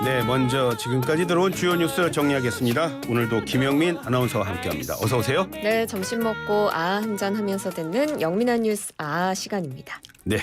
네, 먼저 지금까지 들어온 주요 뉴스 정리하겠습니다. 오늘도 김영민 아나운서와 함께합니다. 어서 오세요. 네, 점심 먹고 한잔 하면서 듣는 영민한 뉴스 시간입니다. 네,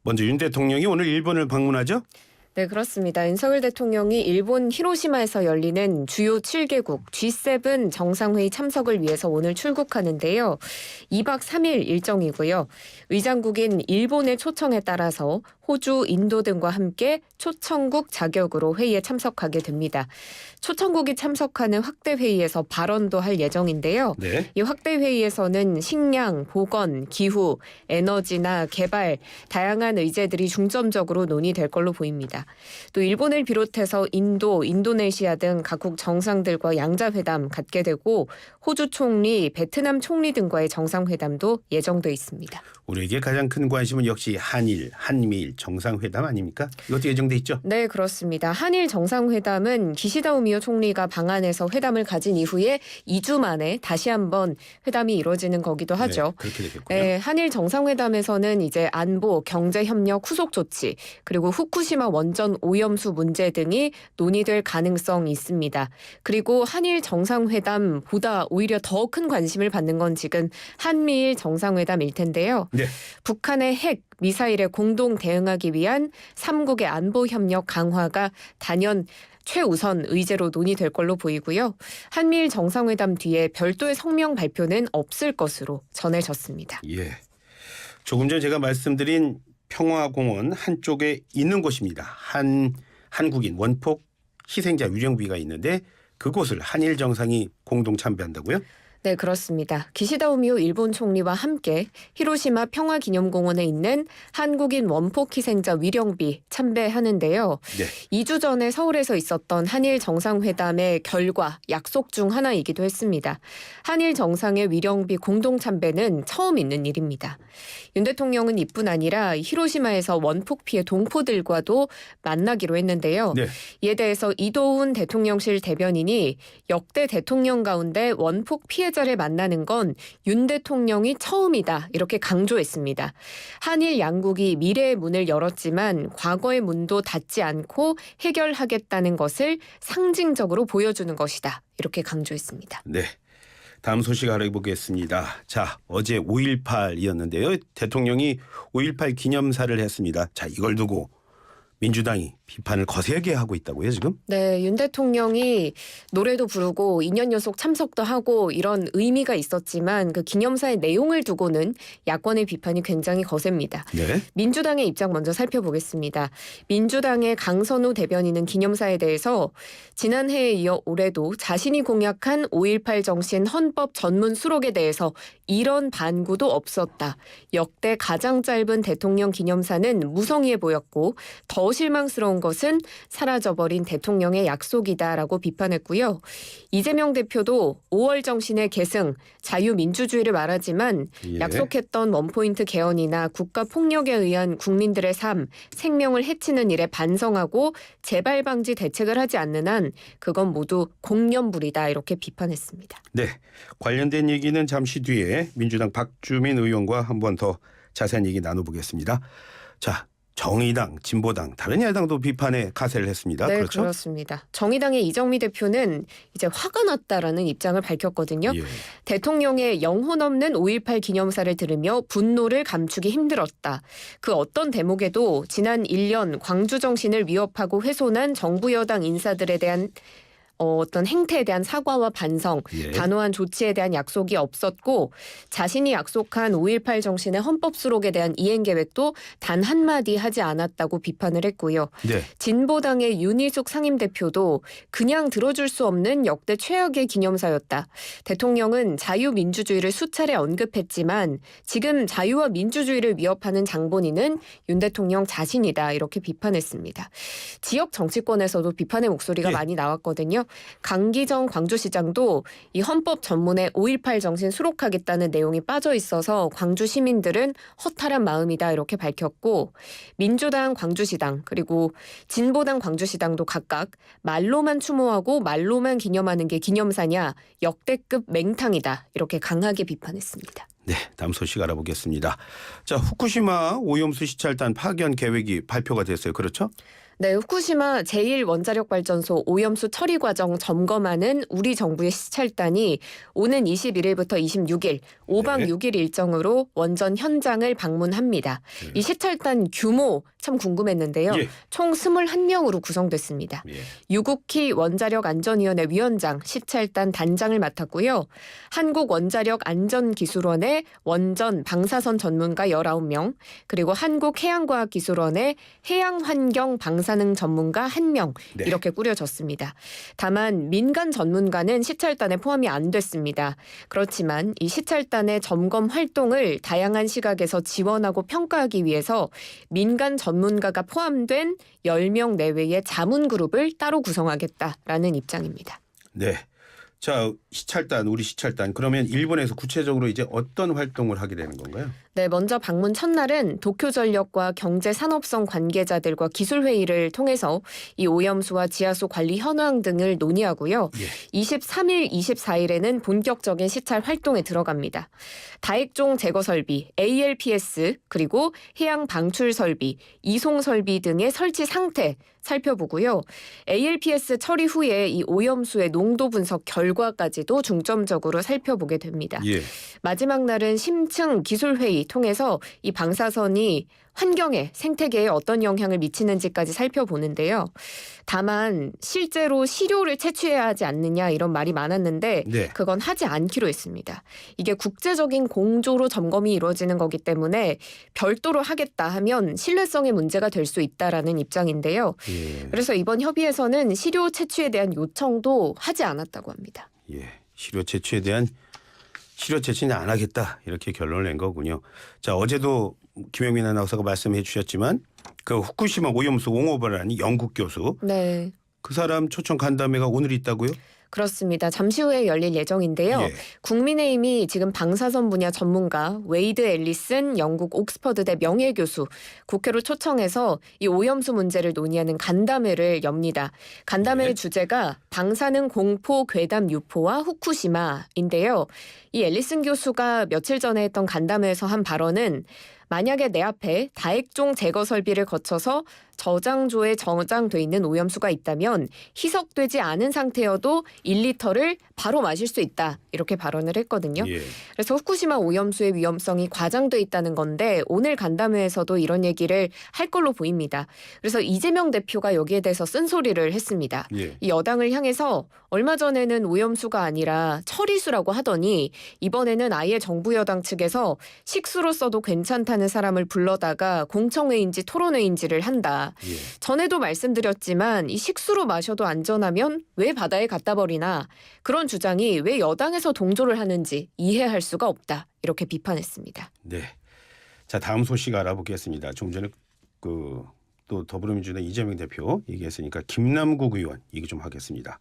먼저 윤 대통령이 오늘 일본을 방문하죠? 네, 그렇습니다. 윤석열 대통령이 일본 히로시마에서 열리는 주요 7개국 G7 정상회의 참석을 위해서 오늘 출국하는데요. 2박 3일 일정이고요. 의장국인 일본의 초청에 따라서 호주, 인도 등과 함께 초청국 자격으로 회의에 참석하게 됩니다. 초청국이 참석하는 확대 회의에서 발언도 할 예정인데요. 네. 이 확대 회의에서는 식량, 보건, 기후, 에너지나 개발, 다양한 의제들이 중점적으로 논의될 걸로 보입니다. 또 일본을 비롯해서 인도, 인도네시아 등 각국 정상들과 양자회담 갖게 되고 호주 총리, 베트남 총리 등과의 정상회담도 예정돼 있습니다. 우리에게 가장 큰 관심은 역시 한일, 한미일 정상회담 아닙니까? 이것도 예정돼 있죠? 네, 그렇습니다. 한일 정상회담은 기시다 우미오 총리가 방한해서 회담을 가진 이후에 2주 만에 다시 한번 회담이 이루어지는 거기도 하죠. 네, 그렇게 되겠군요. 네, 한일 정상회담에서는 이제 안보, 경제협력 후속 조치, 그리고 후쿠시마 원전 오염수 문제 등이 논의될 가능성이 있습니다. 그리고 한일 정상회담보다 오히려 더 큰 관심을 받는 건 지금 한미일 정상회담일 텐데요. 네. 북한의 핵, 미사일에 공동 대응하기 위한 3국의 안보 협력 강화가 단연 최우선 의제로 논의될 걸로 보이고요. 한미일 정상회담 뒤에 별도의 성명 발표는 없을 것으로 전해졌습니다. 예. 조금 전 제가 말씀드린 평화공원 한쪽에 있는 곳입니다. 한국인 원폭 희생자 위령비가 있는데 그곳을 한일 정상이 공동 참배한다고요? 네, 그렇습니다. 기시다 우미오 일본 총리와 함께 히로시마 평화기념공원에 있는 한국인 원폭 희생자 위령비 참배하는데요. 네. 2주 전에 서울에서 있었던 한일 정상회담의 결과, 약속 중 하나이기도 했습니다. 한일 정상의 위령비 공동 참배는 처음 있는 일입니다. 윤 대통령은 이뿐 아니라 히로시마에서 원폭 피해 동포들과도 만나기로 했는데요. 네. 이에 대해서 이도훈 대통령실 대변인이 역대 대통령 가운데 원폭 피해자를 만나는 건 윤 대통령이 처음이다 이렇게 강조했습니다. 한일 양국이 미래의 문을 열었지만 과거의 문도 닫지 않고 해결하겠다는 것을 상징적으로 보여주는 것이다 이렇게 강조했습니다. 네. 다음 소식 알아보겠습니다. 자, 어제 5.18이었는데요. 대통령이 5.18 기념사를 했습니다. 자, 이걸 두고 민주당이 비판을 거세게 하고 있다고요, 지금? 네, 윤 대통령이 노래도 부르고 2년 연속 참석도 하고 이런 의미가 있었지만 그 기념사의 내용을 두고는 야권의 비판이 굉장히 거셉니다. 네. 민주당의 입장 먼저 살펴보겠습니다. 민주당의 강선우 대변인은 기념사에 대해서 지난해에 이어 올해도 자신이 공약한 5.18 정신 헌법 전문 수록에 대해서 이런 반구도 없었다. 역대 가장 짧은 대통령 기념사는 무성의해 보였고 더 실망스러운 것은 사라져버린 대통령의 약속이다라고 비판했고요. 이재명 대표도 5월 정신의 계승, 자유민주주의를 말하지만 예. 약속했던 원포인트 개헌이나 국가폭력에 의한 국민들의 삶, 생명을 해치는 일에 반성하고 재발 방지 대책을 하지 않는 한 그건 모두 공념불이다 이렇게 비판했습니다. 네. 관련된 얘기는 잠시 뒤에 민주당 박주민 의원과 한 번 더 자세한 얘기 나눠보겠습니다. 자, 정의당, 진보당, 다른 야당도 비판에 가세를 했습니다. 네, 그렇죠? 그렇습니다. 정의당의 이정미 대표는 이제 화가 났다라는 입장을 밝혔거든요. 예. 대통령의 영혼 없는 5.18 기념사를 들으며 분노를 감추기 힘들었다. 그 어떤 대목에도 지난 1년 광주 정신을 위협하고 훼손한 정부 여당 인사들에 대한 어떤 행태에 대한 사과와 반성, 예. 단호한 조치에 대한 약속이 없었고 자신이 약속한 5.18 정신의 헌법 수록에 대한 이행 계획도 단 한마디 하지 않았다고 비판을 했고요. 네. 진보당의 윤희숙 상임대표도 그냥 들어줄 수 없는 역대 최악의 기념사였다. 대통령은 자유민주주의를 수차례 언급했지만 지금 자유와 민주주의를 위협하는 장본인은 윤 대통령 자신이다 이렇게 비판했습니다. 지역 정치권에서도 비판의 목소리가 예. 많이 나왔거든요. 강기정 광주시장도 이 헌법 전문에 5.18 정신 수록하겠다는 내용이 빠져 있어서 광주 시민들은 허탈한 마음이다 이렇게 밝혔고 민주당 광주시당 그리고 진보당 광주시당도 각각 말로만 추모하고 말로만 기념하는 게 기념사냐 역대급 맹탕이다 이렇게 강하게 비판했습니다. 네, 다음 소식 알아보겠습니다. 자, 후쿠시마 오염수 시찰단 파견 계획이 발표가 됐어요. 그렇죠? 네, 후쿠시마 제1원자력발전소 오염수 처리 과정 점검하는 우리 정부의 시찰단이 오는 21일부터 26일 5박 네. 6일 일정으로 원전 현장을 방문합니다. 이 시찰단 규모 참 궁금했는데요. 예. 총 21명으로 구성됐습니다. 예. 유국희 원자력안전위원회 위원장, 시찰단 단장을 맡았고요. 한국원자력안전기술원의 원전 방사선 전문가 19명, 그리고 한국해양과학기술원의 해양환경 방사능 전문가 1명 네. 이렇게 꾸려졌습니다. 다만 민간 전문가는 시찰단에 포함이 안 됐습니다. 그렇지만 이 시찰단의 점검 활동을 다양한 시각에서 지원하고 평가하기 위해서 민간 전문가가 포함된 10명 내외의 자문그룹을 따로 구성하겠다라는 입장입니다. 네. 자, 우리 시찰단 그러면 일본에서 구체적으로 이제 어떤 활동을 하게 되는 건가요? 네, 먼저 방문 첫날은 도쿄전력과 경제산업성 관계자들과 기술회의를 통해서 이 오염수와 지하수 관리 현황 등을 논의하고요. 예. 23일, 24일에는 본격적인 시찰 활동에 들어갑니다. 다액종 제거 설비, ALPS, 그리고 해양 방출 설비, 이송 설비 등의 설치 상태 살펴보고요. ALPS 처리 후에 이 오염수의 농도 분석 결과까지도 중점적으로 살펴보게 됩니다. 예. 마지막 날은 심층 기술회의 통해서 이 방사선이 환경에, 생태계에 어떤 영향을 미치는지까지 살펴보는데요. 다만 실제로 시료를 채취해야 하지 않느냐 이런 말이 많았는데 네. 그건 하지 않기로 했습니다. 이게 국제적인 공조로 점검이 이루어지는 거기 때문에 별도로 하겠다 하면 신뢰성에 문제가 될 수 있다라는 입장인데요. 예. 그래서 이번 협의에서는 시료 채취에 대한 요청도 하지 않았다고 합니다. 예. 시료 채취는 안 하겠다 이렇게 결론을 낸 거군요. 자, 어제도 김영민 아나운서가 말씀해 주셨지만 그 후쿠시마 오염수 옹호부라는 영국 교수 네. 그 사람 초청 간담회가 오늘 있다고요? 그렇습니다. 잠시 후에 열릴 예정인데요. 예. 국민의힘이 지금 방사선 분야 전문가 웨이드 앨리슨 영국 옥스퍼드대 명예교수 국회로 초청해서 이 오염수 문제를 논의하는 간담회를 엽니다. 간담회의 예. 주제가 방사능 공포 괴담 유포와 후쿠시마인데요. 이 앨리슨 교수가 며칠 전에 했던 간담회에서 한 발언은 만약에 내 앞에 다액종 제거 설비를 거쳐서 저장조에 저장돼 있는 오염수가 있다면 희석되지 않은 상태여도 1리터를 바로 마실 수 있다. 이렇게 발언을 했거든요. 예. 그래서 후쿠시마 오염수의 위험성이 과장돼 있다는 건데 오늘 간담회에서도 이런 얘기를 할 걸로 보입니다. 그래서 이재명 대표가 여기에 대해서 쓴소리를 했습니다. 예. 이 여당을 향해서 얼마 전에는 오염수가 아니라 처리수라고 하더니 이번에는 아예 정부 여당 측에서 식수로 써도 괜찮다는 사람을 불러다가 공청회인지 토론회인지를 한다. 예. 전에도 말씀드렸지만 이 식수로 마셔도 안전하면 왜 바다에 갖다 버리나 그런 주장이 왜 여당에서 동조를 하는지 이해할 수가 없다. 이렇게 비판했습니다. 네. 자, 다음 소식 알아보겠습니다. 좀 전에 또 더불어민주당 이재명 대표 얘기했으니까 김남국 의원 얘기 좀 하겠습니다.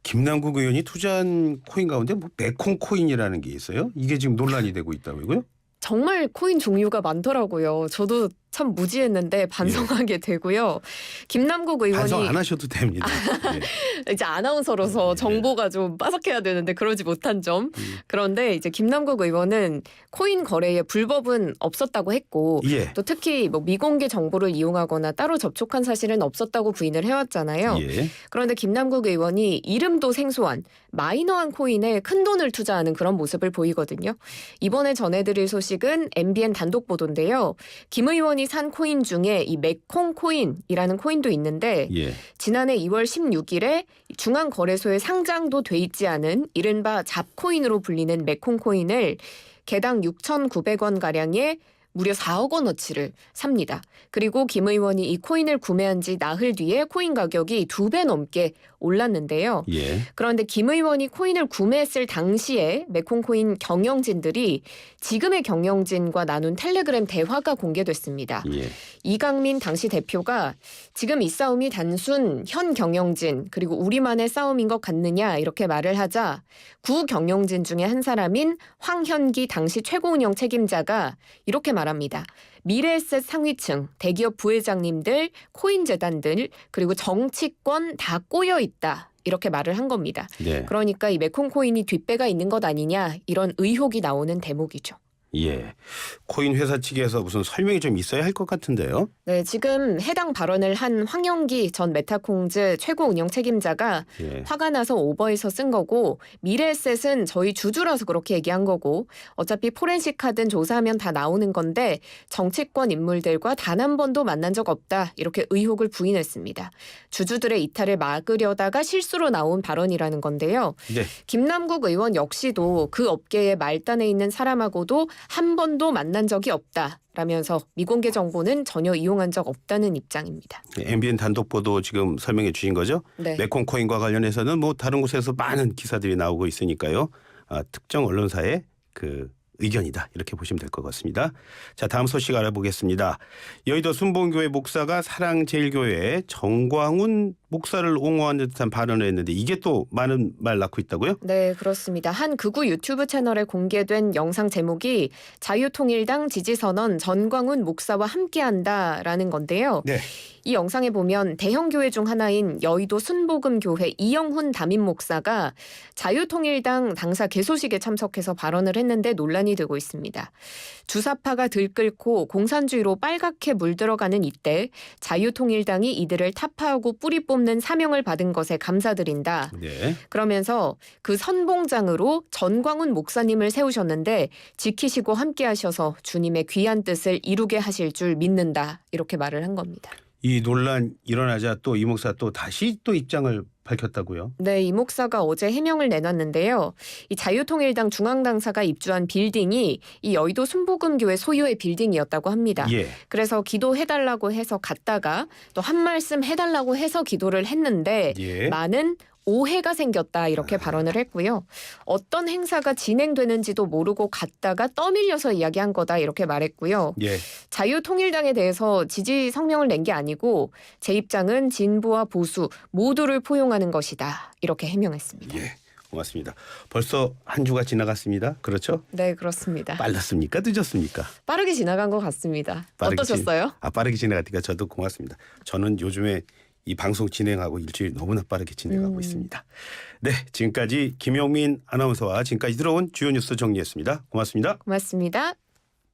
김남국 의원이 투자한 코인 가운데 뭐 메콩 코인이라는 게 있어요. 이게 지금 논란이 되고 있다고요? 정말 코인 종류가 많더라고요. 저도 참 무지했는데 반성하게 되고요. 김남국 의원이 반성 안 하셔도 됩니다. 예. 이제 아나운서로서 네. 정보가 좀 빠삭해야 되는데 그러지 못한 점. 그런데 이제 김남국 의원은 코인 거래에 불법은 없었다고 했고 예. 또 특히 뭐 미공개 정보를 이용하거나 따로 접촉한 사실은 없었다고 부인을 해왔잖아요. 예. 그런데 김남국 의원이 이름도 생소한 마이너한 코인에 큰 돈을 투자하는 그런 모습을 보이거든요. 이번에 전해드릴 소식은 MBN 단독 보도인데요. 김 의원이 산 코인 중에 이 메콩 코인이라는 코인도 있는데 예. 지난해 2월 16일에 중앙거래소에 상장도 돼 있지 않은 이른바 잡코인으로 불리는 메콩 코인을 개당 6,900원 가량의 무려 4억 원어치를 삽니다. 그리고 김 의원이 이 코인을 구매한 지 나흘 뒤에 코인 가격이 2배 넘게 올랐는데요. 예. 그런데 김 의원이 코인을 구매했을 당시에 메콩코인 경영진들이 지금의 경영진과 나눈 텔레그램 대화가 공개됐습니다. 예. 이강민 당시 대표가 지금 이 싸움이 단순 현 경영진 그리고 우리만의 싸움인 것 같느냐 이렇게 말을 하자 구 경영진 중에 한 사람인 황현기 당시 최고운영 책임자가 이렇게 말합니다. 미래에셋 상위층, 대기업 부회장님들, 코인재단들 그리고 정치권 다 꼬여 있다. 이렇게 말을 한 겁니다. 네. 그러니까 이 메콩 코인이 뒷배가 있는 것 아니냐 이런 의혹이 나오는 대목이죠. 예. 코인 회사 측에서 무슨 설명이 좀 있어야 할 것 같은데요. 네, 지금 해당 발언을 한 황영기 전 메타콩즈 최고 운영 책임자가 예. 화가 나서 오버해서 쓴 거고 미래에셋은 저희 주주라서 그렇게 얘기한 거고 어차피 포렌식 카드는 조사하면 다 나오는 건데 정치권 인물들과 단 한 번도 만난 적 없다 이렇게 의혹을 부인했습니다. 주주들의 이탈을 막으려다가 실수로 나온 발언이라는 건데요. 네. 김남국 의원 역시도 그 업계의 말단에 있는 사람하고도 한 번도 만난 적이 없다라면서 미공개 정보는 전혀 이용한 적 없다는 입장입니다. MBN 단독 보도 지금 설명해 주신 거죠. 네. 메콩코인과 관련해서는 뭐 다른 곳에서 많은 기사들이 나오고 있으니까요. 특정 언론사의 그 의견이다 이렇게 보시면 될 것 같습니다. 자, 다음 소식 알아보겠습니다. 여의도 순복음교회 목사가 사랑제일교회 정광훈 목사를 옹호하는 듯한 발언을 했는데 이게 또 많은 말 낳고 있다고요? 네, 그렇습니다. 한 극우 유튜브 채널에 공개된 영상 제목이 자유통일당 지지선언 전광훈 목사와 함께한다라는 건데요. 네. 이 영상에 보면 대형 교회 중 하나인 여의도 순복음교회 이영훈 담임 목사가 자유통일당 당사 개소식에 참석해서 발언을 했는데 논란이 되고 있습니다. 주사파가 들끓고 공산주의로 빨갛게 물들어가는 이때 자유통일당이 이들을 타파하고 뿌리 뽑는 사명을 받은 것에 감사드린다. 네. 그러면서 그 선봉장으로 전광훈 목사님을 세우셨는데 지키시고 함께하셔서 주님의 귀한 뜻을 이루게 하실 줄 믿는다. 이렇게 말을 한 겁니다. 이 논란 일어나자 또 이 목사 또 다시 또 입장을 밝혔다고요? 네, 이 목사가 어제 해명을 내놨는데요. 이 자유통일당 중앙당사가 입주한 빌딩이 이 여의도 순복음교회 소유의 빌딩이었다고 합니다. 예. 그래서 기도해달라고 해서 갔다가 또 한 말씀 해달라고 해서 기도를 했는데 예. 많은 오해가 생겼다 이렇게 발언을 했고요. 어떤 행사가 진행되는지도 모르고 갔다가 떠밀려서 이야기한 거다 이렇게 말했고요. 예. 자유통일당에 대해서 지지 성명을 낸 게 아니고 제 입장은 진보와 보수 모두를 포용하는 것이다 이렇게 해명했습니다. 예. 고맙습니다. 벌써 한 주가 지나갔습니다. 그렇죠? 네, 그렇습니다. 빨랐습니까? 늦었습니까? 빠르게 지나간 것 같습니다. 빠르게 어떠셨어요? 빠르게 지나가니까 저도 고맙습니다. 저는 요즘에 이 방송 진행하고 일주일 너무나 빠르게 진행하고 있습니다. 네, 지금까지 김용민 아나운서와 지금까지 들어온 주요 뉴스 정리했습니다. 고맙습니다. 고맙습니다.